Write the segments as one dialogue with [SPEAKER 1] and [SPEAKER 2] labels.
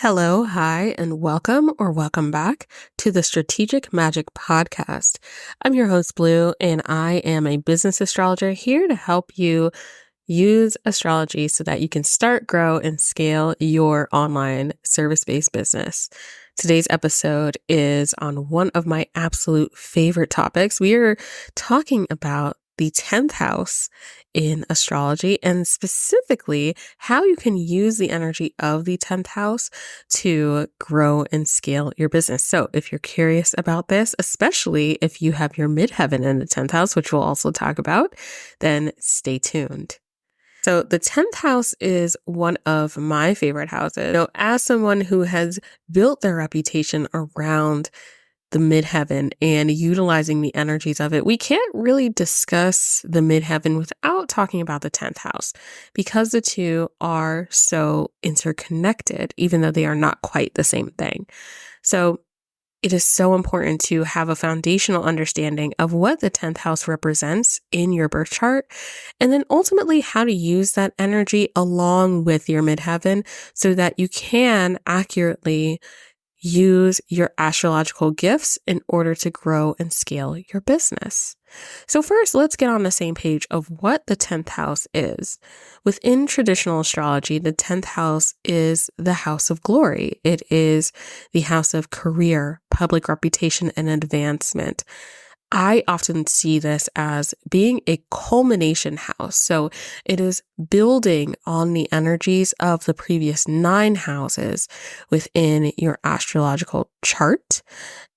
[SPEAKER 1] Hello, hi, and welcome back to the Strategic Magic Podcast. I'm your host, Blue, and I am a business astrologer here to help you use astrology so that you can start, grow, and scale your online service-based business. Today's episode is on one of my absolute favorite topics. We are talking about the 10th house in astrology, and specifically how you can use the energy of the 10th house to grow and scale your business. So if you're curious about this, especially if you have your midheaven in the 10th house, which we'll also talk about, then stay tuned. So the 10th house is one of my favorite houses. As someone who has built their reputation around the midheaven and utilizing the energies of it, we can't really discuss the midheaven without talking about the 10th house because the two are so interconnected, even though they are not quite the same thing. So it is so important to have a foundational understanding of what the 10th house represents in your birth chart, and then ultimately how to use that energy along with your midheaven so that you can accurately use your astrological gifts in order to grow and scale your business. So first, let's get on the same page of what the 10th house is. Within traditional astrology, the 10th house is the house of glory. It is the house of career, public reputation, and advancement. I often see this as being a culmination house. So it is building on the energies of the previous 9 houses within your astrological chart.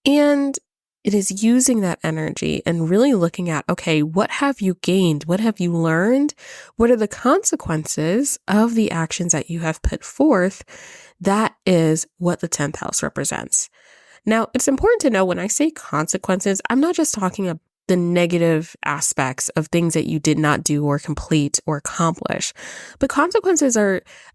[SPEAKER 1] And it is using that energy and really looking at, okay, what have you gained? What have you learned? What are the consequences of the actions that you have put forth? That is what the 10th house represents. Now, it's important to know when I say consequences, I'm not just talking about the negative aspects of things that you did not do or complete or accomplish, but consequences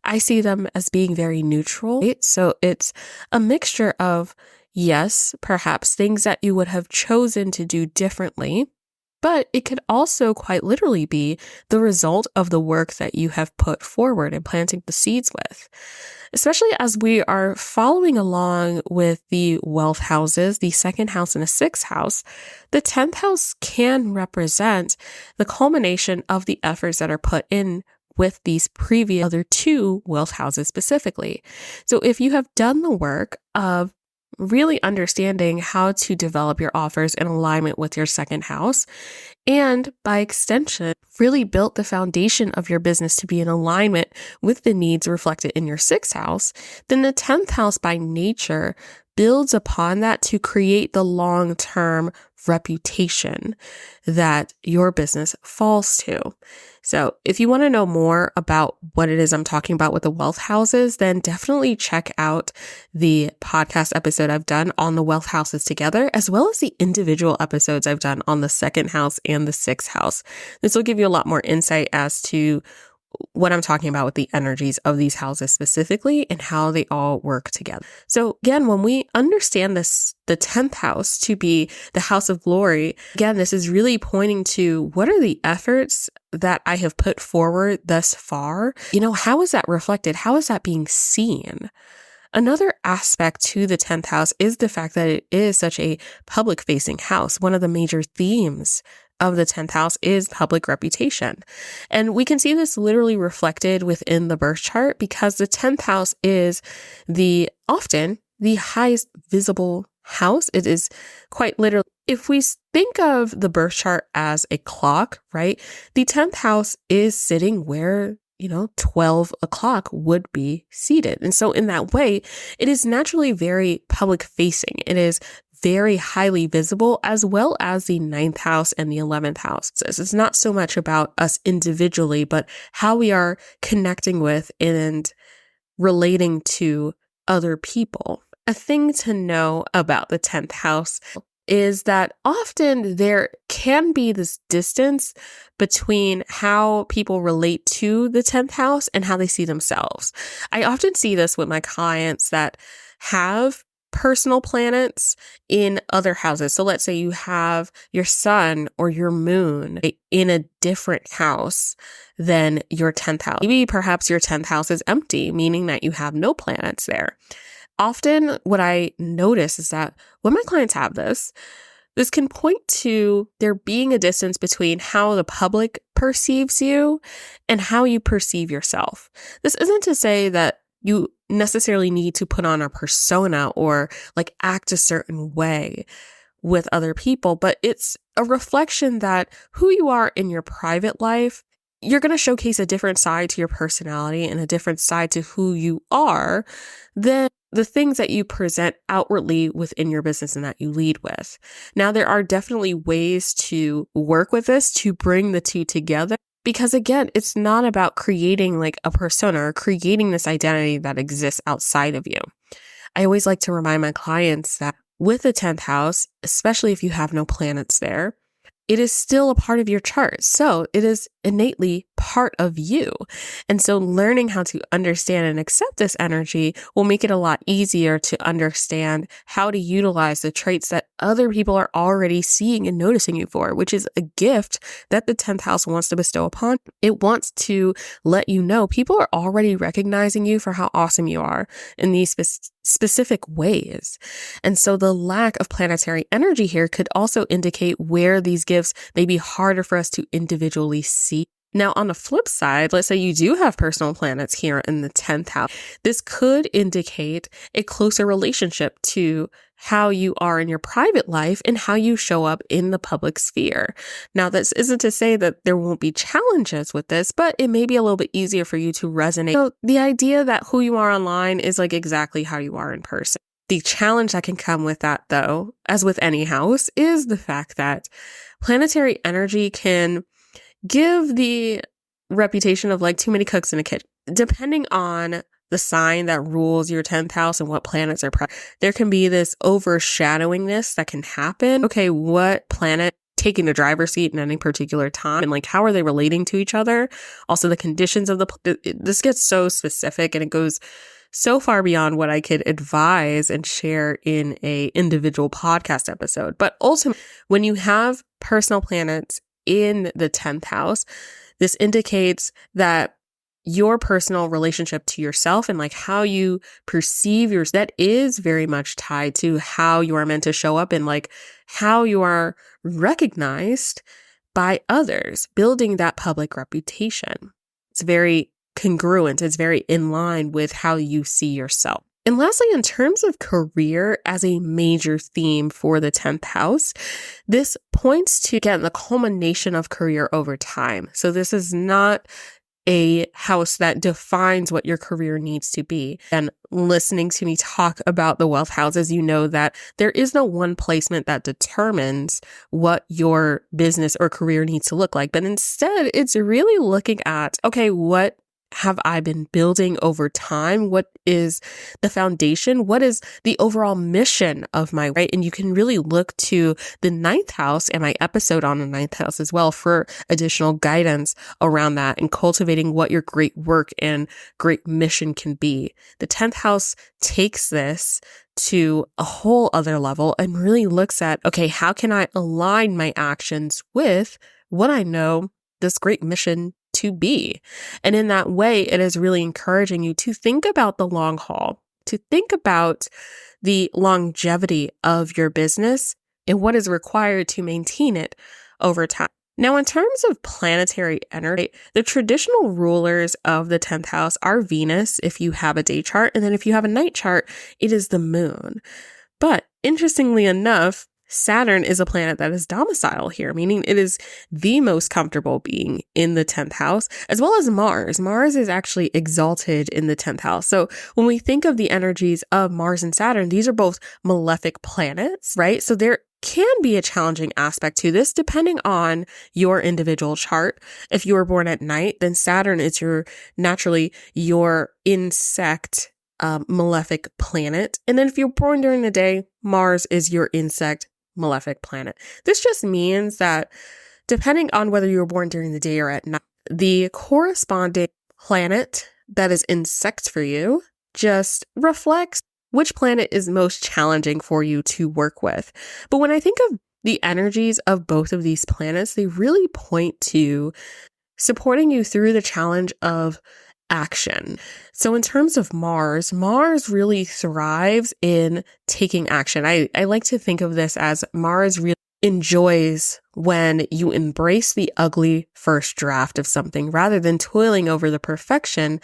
[SPEAKER 1] I see them as being very neutral. Right? So it's a mixture of, yes, perhaps things that you would have chosen to do differently, but it could also quite literally be the result of the work that you have put forward and planting the seeds with. Especially as we are following along with the wealth houses, the 2nd house and the 6th house, the 10th house can represent the culmination of the efforts that are put in with these previous other 2 wealth houses specifically. So if you have done the work of really understanding how to develop your offers in alignment with your 2nd house, and by extension, really built the foundation of your business to be in alignment with the needs reflected in your 6th house, then the 10th house by nature builds upon that to create the long-term reputation that your business falls to. So if you want to know more about what it is I'm talking about with the wealth houses, then definitely check out the podcast episode I've done on the wealth houses together, as well as the individual episodes I've done on the 2nd house and the 6th house. This will give you a lot more insight as to what I'm talking about with the energies of these houses specifically and how they all work together. So again, when we understand this, the 10th house to be the house of glory, again, this is really pointing to what are the efforts that I have put forward thus far? How is that reflected? How is that being seen? Another aspect to the 10th house is the fact that it is such a public-facing house. One of the major themes of the 10th house is public reputation. And we can see this literally reflected within the birth chart because the 10th house is often the highest visible house. It is quite literally, if we think of the birth chart as a clock, right? The 10th house is sitting where 12 o'clock would be seated. And so in that way, it is naturally very public facing. It is very highly visible, as well as the 9th house and the 11th house. So it's not so much about us individually, but how we are connecting with and relating to other people. A thing to know about the 10th house is that often there can be this distance between how people relate to the 10th house and how they see themselves. I often see this with my clients that have personal planets in other houses. So let's say you have your sun or your moon in a different house than your 10th house. Maybe perhaps your 10th house is empty, meaning that you have no planets there. Often what I notice is that when my clients have this can point to there being a distance between how the public perceives you and how you perceive yourself. This isn't to say that you necessarily need to put on a persona or like act a certain way with other people, but it's a reflection that who you are in your private life, you're going to showcase a different side to your personality and a different side to who you are than the things that you present outwardly within your business and that you lead with. Now, there are definitely ways to work with this to bring the two together. Because again, it's not about creating like a persona or creating this identity that exists outside of you. I always like to remind my clients that with the 10th house, especially if you have no planets there, it is still a part of your chart. So it is innately part of you. And so learning how to understand and accept this energy will make it a lot easier to understand how to utilize the traits that other people are already seeing and noticing you for, which is a gift that the 10th house wants to bestow upon. It wants to let you know people are already recognizing you for how awesome you are in these specific ways. And so the lack of planetary energy here could also indicate where these gifts may be harder for us to individually see. Now, on the flip side, let's say you do have personal planets here in the 10th house. This could indicate a closer relationship to how you are in your private life and how you show up in the public sphere. Now, this isn't to say that there won't be challenges with this, but it may be a little bit easier for you to resonate. So the idea that who you are online is like exactly how you are in person. The challenge that can come with that, though, as with any house, is the fact that planetary energy can give the reputation of like too many cooks in a kitchen. Depending on the sign that rules your 10th house and what planets are present, there can be this overshadowingness that can happen. Okay, what planet taking the driver's seat in any particular time, and like how are they relating to each other? Also, the conditions of this gets so specific and it goes so far beyond what I could advise and share in a individual podcast episode. But ultimately, when you have personal planets in the 10th house, this indicates that your personal relationship to yourself and like how you perceive yours, that is very much tied to how you are meant to show up and like how you are recognized by others, building that public reputation. It's very congruent. It's very in line with how you see yourself. And lastly, in terms of career as a major theme for the 10th house, this points to, again, the culmination of career over time. So this is not a house that defines what your career needs to be. And listening to me talk about the wealth houses, you know that there is no one placement that determines what your business or career needs to look like. But instead, it's really looking at, okay, what have I been building over time? What is the foundation? What is the overall mission of my right? And you can really look to the 9th house and my episode on the 9th house as well for additional guidance around that and cultivating what your great work and great mission can be. The 10th house takes this to a whole other level and really looks at, okay, how can I align my actions with what I know this great mission to be? And in that way, it is really encouraging you to think about the long haul, to think about the longevity of your business and what is required to maintain it over time. Now, in terms of planetary energy, the traditional rulers of the 10th house are Venus, if you have a day chart, and then if you have a night chart, it is the moon. But interestingly enough, Saturn is a planet that is domicile here, meaning it is the most comfortable being in the 10th house, as well as Mars. Mars is actually exalted in the 10th house. So when we think of the energies of Mars and Saturn, these are both malefic planets, right? So there can be a challenging aspect to this depending on your individual chart. If you were born at night, then Saturn is naturally your insect malefic planet. And then if you're born during the day, Mars is your insect malefic planet. This just means that depending on whether you were born during the day or at night, the corresponding planet that is insect for you just reflects which planet is most challenging for you to work with. But when I think of the energies of both of these planets, they really point to supporting you through the challenge of action. So in terms of Mars, Mars really thrives in taking action. I like to think of this as Mars really enjoys when you embrace the ugly first draft of something rather than toiling over the perfection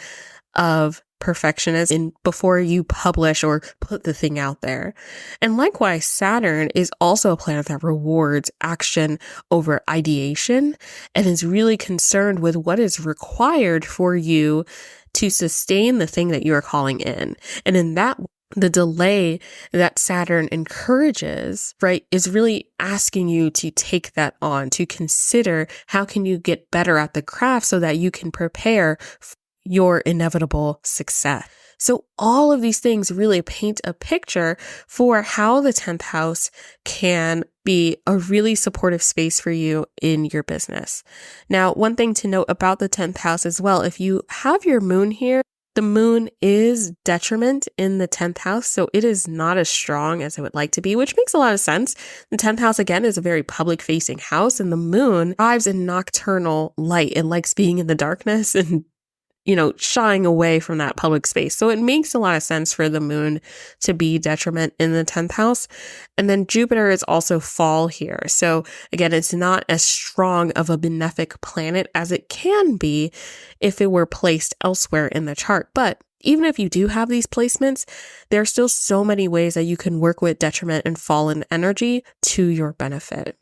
[SPEAKER 1] of perfectionism before you publish or put the thing out there. And likewise, Saturn is also a planet that rewards action over ideation and is really concerned with what is required for you to sustain the thing that you are calling in. And in that, the delay that Saturn encourages, right, is really asking you to take that on, to consider how can you get better at the craft so that you can prepare for your inevitable success. So all of these things really paint a picture for how the 10th house can be a really supportive space for you in your business. Now, one thing to note about the 10th house as well, if you have your moon here, the moon is detriment in the 10th house, so it is not as strong as it would like to be, which makes a lot of sense. The 10th house, again, is a very public-facing house, and the moon thrives in nocturnal light. It likes being in the darkness and shying away from that public space. So it makes a lot of sense for the moon to be detriment in the 10th house. And then Jupiter is also fall here. So again, it's not as strong of a benefic planet as it can be if it were placed elsewhere in the chart. But even if you do have these placements, there are still so many ways that you can work with detriment and fallen energy to your benefit.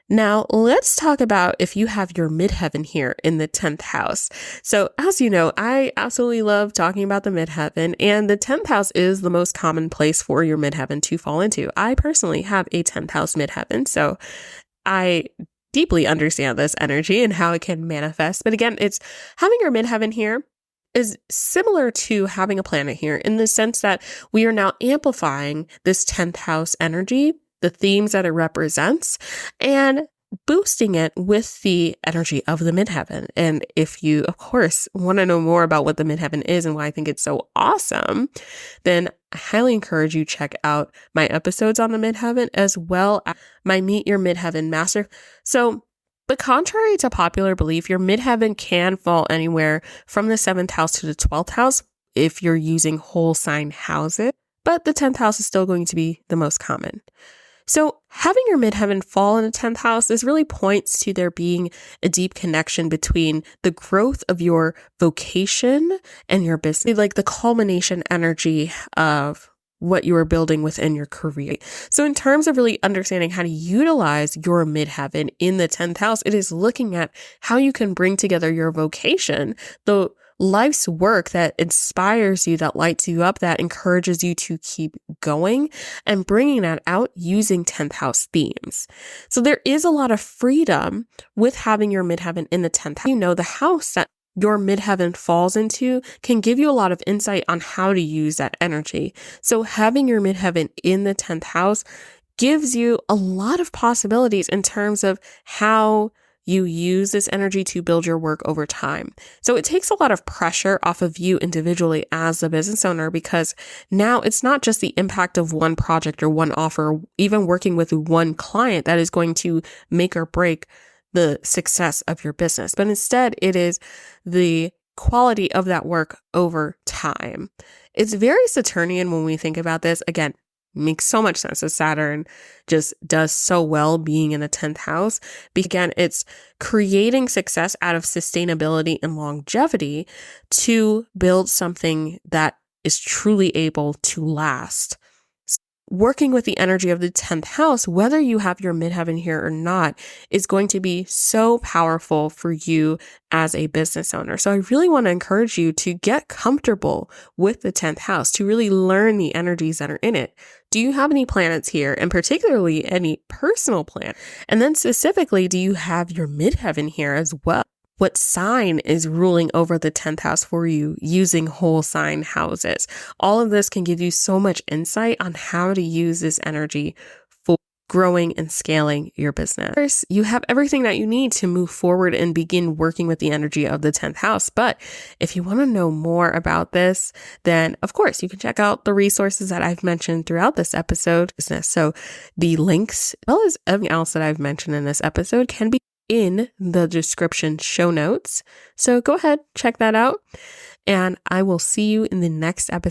[SPEAKER 1] Now, let's talk about if you have your midheaven here in the 10th house. So as you know, I absolutely love talking about the midheaven, and the 10th house is the most common place for your midheaven to fall into. I personally have a 10th house midheaven, so I deeply understand this energy and how it can manifest. But again, it's having your midheaven here is similar to having a planet here in the sense that we are now amplifying this 10th house energy, the themes that it represents, and boosting it with the energy of the midheaven. And if you, of course, want to know more about what the midheaven is and why I think it's so awesome, then I highly encourage you check out my episodes on the midheaven as well as my Meet Your Midheaven Master. So, but contrary to popular belief, your midheaven can fall anywhere from the 7th house to the 12th house if you're using whole sign houses, but the 10th house is still going to be the most common. So having your midheaven fall in the 10th house, this really points to there being a deep connection between the growth of your vocation and your business, like the culmination energy of what you are building within your career. So in terms of really understanding how to utilize your midheaven in the 10th house, it is looking at how you can bring together your vocation, the life's work that inspires you, that lights you up, that encourages you to keep going, and bringing that out using 10th house themes. So there is a lot of freedom with having your midheaven in the 10th house. The house that your midheaven falls into can give you a lot of insight on how to use that energy. So having your midheaven in the 10th house gives you a lot of possibilities in terms of how you use this energy to build your work over time. So it takes a lot of pressure off of you individually as a business owner, because now it's not just the impact of one project or one offer, even working with one client that is going to make or break the success of your business, but instead it is the quality of that work over time. It's very Saturnian when we think about this. Again, makes so much sense that Saturn just does so well being in the 10th house. Again, it's creating success out of sustainability and longevity to build something that is truly able to last. Working with the energy of the 10th house, whether you have your midheaven here or not, is going to be so powerful for you as a business owner. So I really want to encourage you to get comfortable with the 10th house, to really learn the energies that are in it. Do you have any planets here, and particularly any personal planet? And then specifically, do you have your midheaven here as well? What sign is ruling over the 10th house for you using whole sign houses? All of this can give you so much insight on how to use this energy for growing and scaling your business. First, you have everything that you need to move forward and begin working with the energy of the 10th house. But if you want to know more about this, then of course you can check out the resources that I've mentioned throughout this episode. So the links, as well as everything else that I've mentioned in this episode, can be in the description show notes. So go ahead, check that out. And I will see you in the next episode.